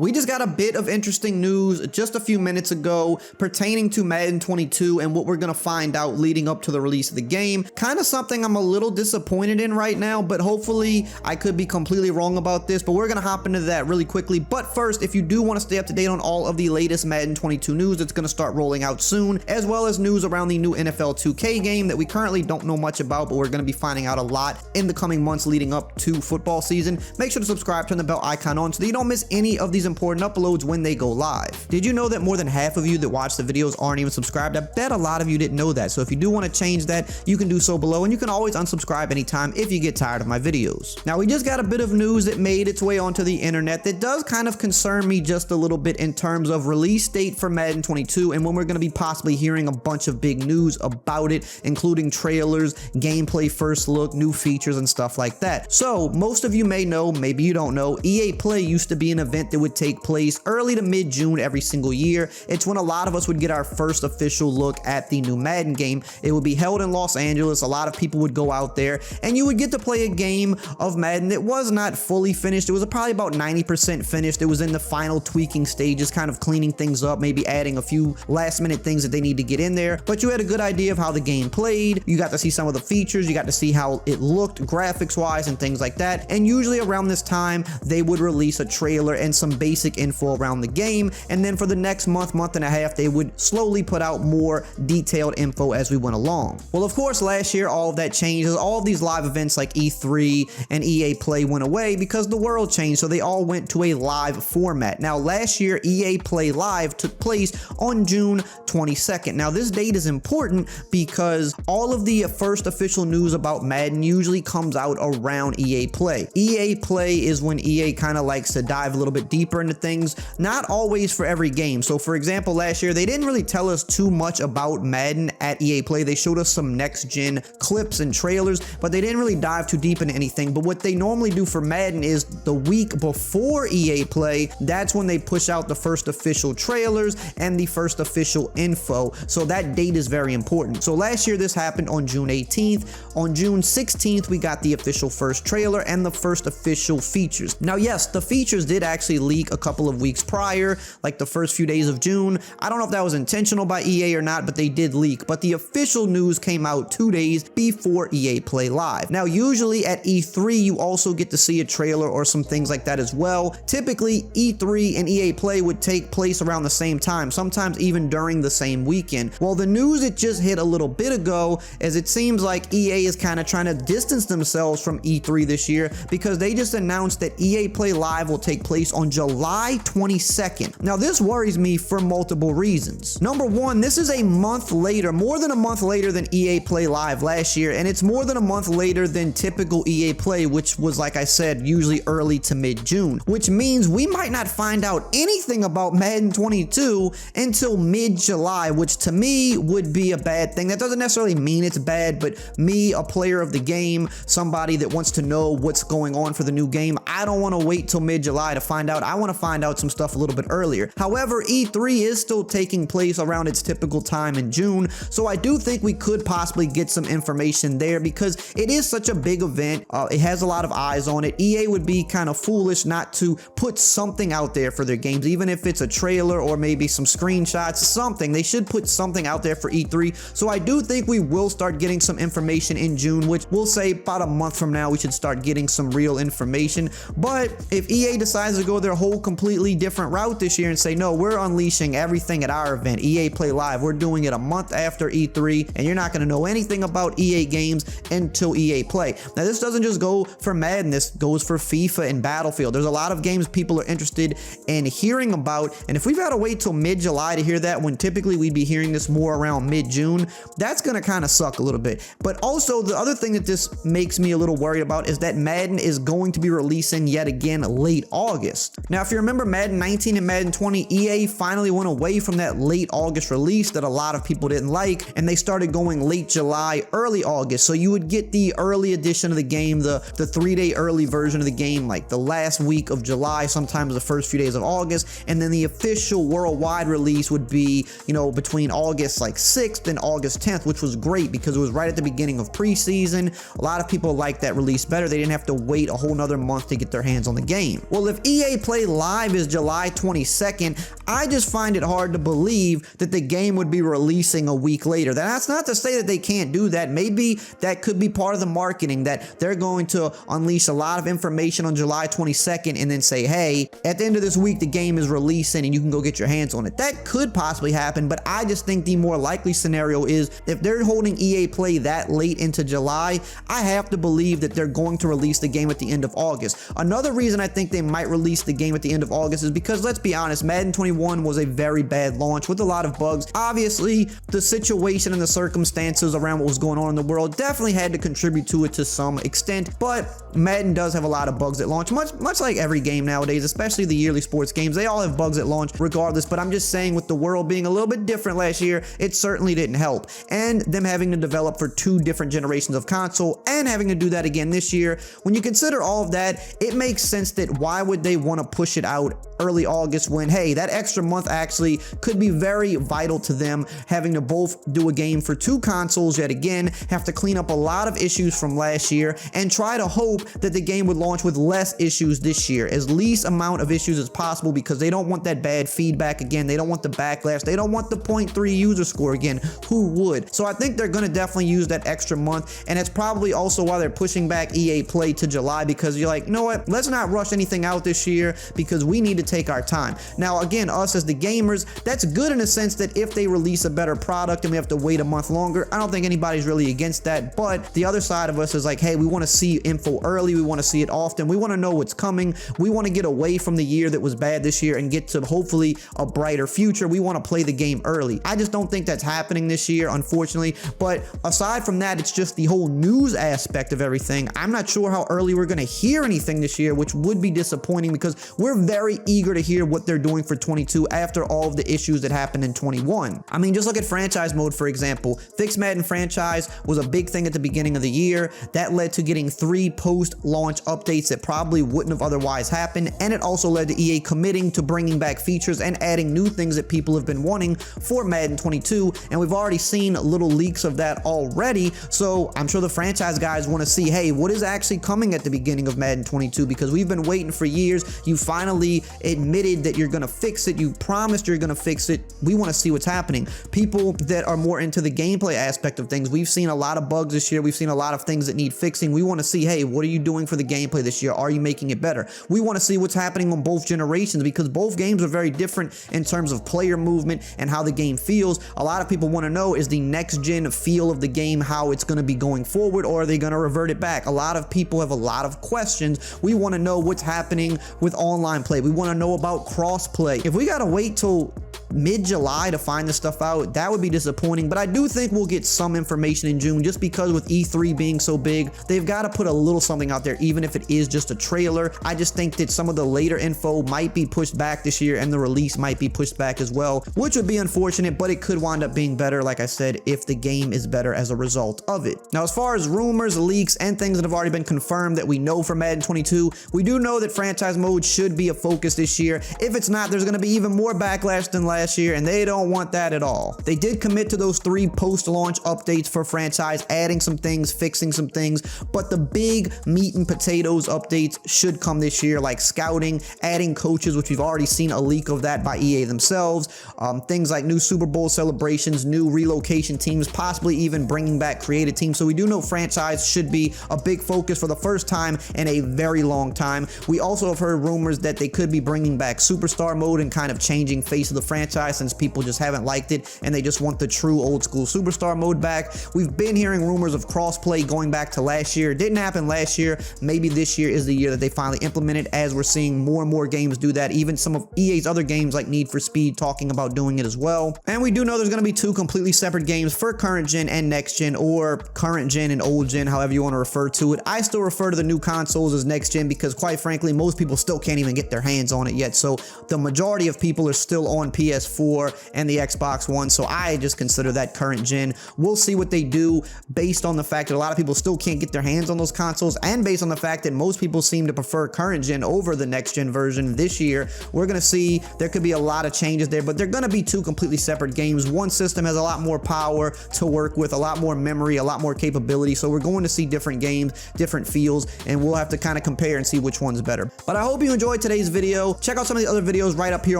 We just got a bit of interesting news just a few minutes ago pertaining to Madden 22 and what we're going to find out leading up to the release of the game. Kind of something I'm a little disappointed in right now, but hopefully I could be completely wrong about this, but we're going to hop into that really quickly. But first, if you do want to stay up to date on all of the latest Madden 22 news that's going to start rolling out soon, as well as news around the new NFL 2K game that we currently don't know much about, but we're going to be finding out a lot in the coming months leading up to football season, make sure to subscribe, turn the bell icon on so that you don't miss any of these important uploads when they go live. Did you know that more than half of you that watch the videos aren't even subscribed? I bet a lot of you didn't know that. So if you do want to change that, you can do so below, and you can always unsubscribe anytime if you get tired of my videos. Now, we just got a bit of news that made its way onto the internet that does kind of concern me just a little bit in terms of release date for Madden 22 and when we're going to be possibly hearing a bunch of big news about it, including trailers, gameplay first look, new features, and stuff like that. So most of you may know, maybe you don't know, EA Play used to be an event that would take place early to mid-June every single year. It's when a lot of us would get our first official look at the new Madden game. It would be held in Los Angeles. A lot of people would go out there and you would get to play a game of Madden that was not fully finished. It was probably about 90% finished. It was in the final tweaking stages, kind of cleaning things up, maybe adding a few last minute things that they need to get in there, but you had a good idea of how the game played. You got to see some of the features, you got to see how it looked graphics wise and things like that. And usually around this time they would release a trailer and some basic info around the game, and then for the next month and a half they would slowly put out more detailed info as we went along. Well, of course, last year all of that changed. All of these live events like E3 and EA Play went away because the world changed, so they all went to a live format. Now last year EA Play Live took place on June 22nd. Now this date is important because all of the first official news about Madden usually comes out around EA Play. EA Play is when EA kind of likes to dive a little bit deeper into things, not always for every game. So for example, last year they didn't really tell us too much about Madden at EA Play. They showed us some next gen clips and trailers, but they didn't really dive too deep into anything. But what they normally do for Madden is the week before EA Play, that's when they push out the first official trailers and the first official info. So that date is very important. So last year this happened on June 18th. On June 16th we got the official first trailer and the first official features. Now yes, the features did actually leak a couple of weeks prior, like the first few days of June. I don't know if that was intentional by EA or not, but they did leak. But the official news came out 2 days before EA Play Live. Now usually at E3 you also get to see a trailer or some things like that as well. Typically E3 and EA Play would take place around the same time, sometimes even during the same weekend. Well, the news that just hit a little bit ago is it seems like EA is kind of trying to distance themselves from E3 this year because they just announced that EA Play Live will take place on July 22nd. Now this worries me for multiple reasons. Number one, this is a month later, more than a month later than EA Play Live last year, and it's more than a month later than typical EA Play, which was, like I said, usually early to mid-June, which means we might not find out anything about Madden 22 until mid-July, which to me would be a bad thing. That doesn't necessarily mean it's bad, but me, a player of the game, somebody that wants to know what's going on for the new game, I don't want to wait till mid-July to find out. I want to find out some stuff a little bit earlier. However, E3 is still taking place around its typical time in June, so I do think we could possibly get some information there because it is such a big event. It has a lot of eyes on it. EA would be kind of foolish not to put something out there for their games, even if it's a trailer or maybe some screenshots, something. They should put something out there for E3. So I do think we will start getting some information in June, which we'll say about a month from now we should start getting some real information. But if EA decides to go their whole completely different route this year and say, no, we're unleashing everything at our event, EA Play Live, we're doing it a month after E3, and you're not going to know anything about EA games until EA Play. Now this doesn't just go for Madden, this goes for FIFA and Battlefield. There's a lot of games people are interested in hearing about, and if we've got to wait till mid-July to hear that when typically we'd be hearing this more around mid-June, that's going to kind of suck a little bit. But also the other thing that this makes me a little worried about is that Madden is going to be releasing yet again late August. Now if you remember Madden 19 and Madden 20, EA finally went away from that late August release that a lot of people didn't like, and they started going late July, early August. So you would get the early edition of the game, the 3-day early version of the game, like the last week of July, sometimes the first few days of August, and then the official worldwide release would be, you know, between August like 6th and August 10th, which was great because it was right at the beginning of preseason. A lot of people liked that release better. They didn't have to wait a whole nother month to get their hands on the game. Well, if EA Play live is July 22nd, I just find it hard to believe that the game would be releasing a week later. That's not to say that they can't do that. Maybe that could be part of the marketing, that they're going to unleash a lot of information on July 22nd and then say, hey, at the end of this week, the game is releasing and you can go get your hands on it. That could possibly happen, but I just think the more likely scenario is if they're holding EA Play that late into July, I have to believe that they're going to release the game at the end of August. Another reason I think they might release the game at the end of August is because, let's be honest, Madden 21 was a very bad launch with a lot of bugs. Obviously, the situation and the circumstances around what was going on in the world definitely had to contribute to it to some extent, but Madden does have a lot of bugs at launch, much like every game nowadays, especially the yearly sports games. They all have bugs at launch regardless, but I'm just saying, with the world being a little bit different last year, it certainly didn't help. And them having to develop for 2 different generations of console and having to do that again this year, when you consider all of that, it makes sense that why would they want to push it out early August when, hey, that extra month actually could be very vital to them, having to both do a game for 2 consoles yet again, have to clean up a lot of issues from last year, and try to hope that the game would launch with less issues this year, as least amount of issues as possible, because they don't want that bad feedback again. They don't want the backlash. They don't want the 0.3 user score again. Who would? So I think they're going to definitely use that extra month, and it's probably also why they're pushing back EA Play to July, because you're like, you know what, let's not rush anything out this year because we need to take our time. Now again, us as the gamers, that's good in a sense that if they release a better product and we have to wait a month longer, I don't think anybody's really against that. But the other side of us is like, hey, we want to see info early, we want to see it often, we want to know what's coming, we want to get away from the year that was bad this year and get to hopefully a brighter future. We want to play the game early. I just don't think that's happening this year, unfortunately. But aside from that, it's just the whole news aspect of everything. I'm not sure how early we're going to hear anything this year, which would be disappointing because we're very eager to hear what they're doing for 22 after all of the issues that happened in 21. I mean, just look at franchise mode, for example. Fixed Madden franchise was a big thing at the beginning of the year. That led to getting 3 post-launch updates that probably wouldn't have otherwise happened, and it also led to EA committing to bringing back features and adding new things that people have been wanting for Madden 22, and we've already seen little leaks of that already. So I'm sure the franchise guys want to see, hey, what is actually coming at the beginning of Madden 22, because we've been waiting for years. You finally admitted that you're going to fix it. You promised you're going to fix it. We want to see what's happening. People that are more into the gameplay aspect of things, we've seen a lot of bugs this year. We've seen a lot of things that need fixing. We want to see, hey, what are you doing for the gameplay this year? Are you making it better? We want to see what's happening on both generations, because both games are very different in terms of player movement and how the game feels. A lot of people want to know, is the next gen feel of the game how it's going to be going forward, or are they going to revert it back? A lot of people have a lot of questions. We want to know what's happening with online play. We want to know about cross-play. If we got to wait till mid-July to find this stuff out, that would be disappointing. But I do think we'll get some information in June, just because with E3 being so big, they've got to put a little something out there, even if it is just a trailer. I just think that some of the later info might be pushed back this year, and the release might be pushed back as well, which would be unfortunate, but it could wind up being better, like I said, if the game is better as a result of it. Now, as far as rumors, leaks, and things that have already been confirmed that we know for Madden 22, we do know that franchise mode should be a focus this year. If it's not, there's going to be even more backlash than last year, and they don't want that at all. They did commit to those 3 post-launch updates for franchise, adding some things, fixing some things, but the big meat and potatoes updates should come this year, like scouting, adding coaches, which we've already seen a leak of that by EA themselves, things like new Super Bowl celebrations, new relocation teams, possibly even bringing back creative teams. So we do know franchise should be a big focus for the first time in a very long time. We also have heard rumors that they could be bringing back superstar mode and kind of changing face of the franchise, since people just haven't liked it and they just want the true old school superstar mode back. We've been hearing rumors of crossplay going back to last year. It didn't happen last year. Maybe this year is the year that they finally implement it, as we're seeing more and more games do that. Even some of EA's other games like Need for Speed talking about doing it as well. And we do know there's going to be 2 completely separate games for current gen and next gen, or current gen and old gen, however you want to refer to it. I still refer to the new consoles as next gen because, quite frankly, most people still can't even get their hands on it yet. So the majority of people are still on PS PS4 and the Xbox One, so I just consider that current gen. We'll see what they do based on the fact that a lot of people still can't get their hands on those consoles, and based on the fact that most people seem to prefer current gen over the next gen version this year. We're gonna see there could be a lot of changes there, but they're gonna be two completely separate games. One system has a lot more power to work with, a lot more memory, a lot more capability, so we're going to see different games, different feels, and we'll have to kind of compare and see which one's better. But I hope you enjoyed today's video. Check out some of the other videos right up here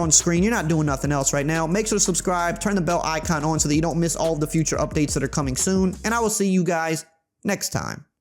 on screen. You're not doing nothing else right now. Make sure to subscribe, turn the bell icon on so that you don't miss all of the future updates that are coming soon, and I will see you guys next time.